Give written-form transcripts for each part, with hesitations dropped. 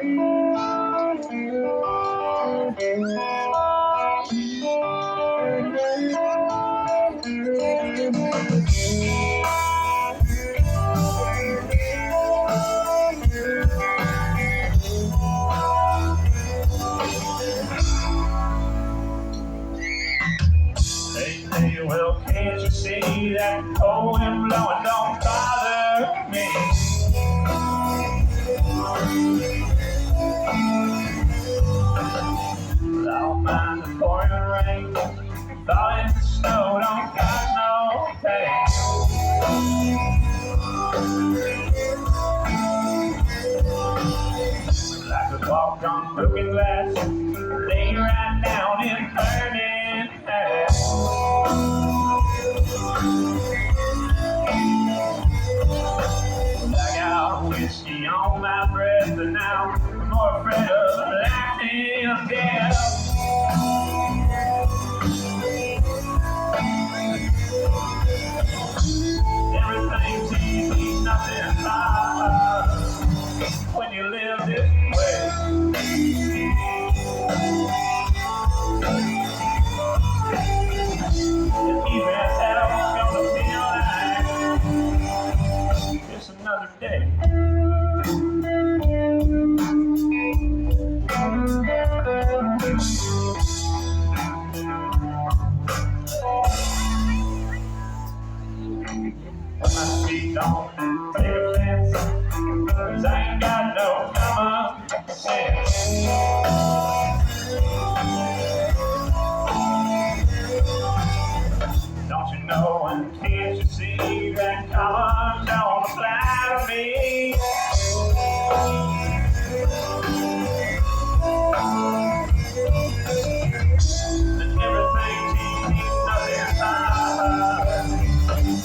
Hey, well, can't you see that cold wind blowing don't bother me? I don't mind the pouring rain, thawing the snow don't cause no pain. I could walk on broken glass, lay right down in burning ash. I got whiskey on my breath, and now I'm more afraid of life than death. Everything's easy, nothing hard when you live this way. And even hell's gonna feel like it's another day. My feet don't take offense, 'cause I ain't got no common sense. Don't you know and can't you see that common don't apply to me? And everything's easy, nothing's hard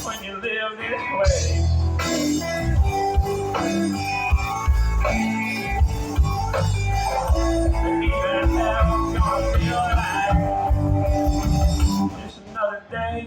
when you live this way. And even hell's gonna feel like it's another day.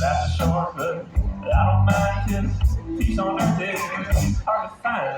Life's short, but I don't mind, 'cause peace on earth is hard to find.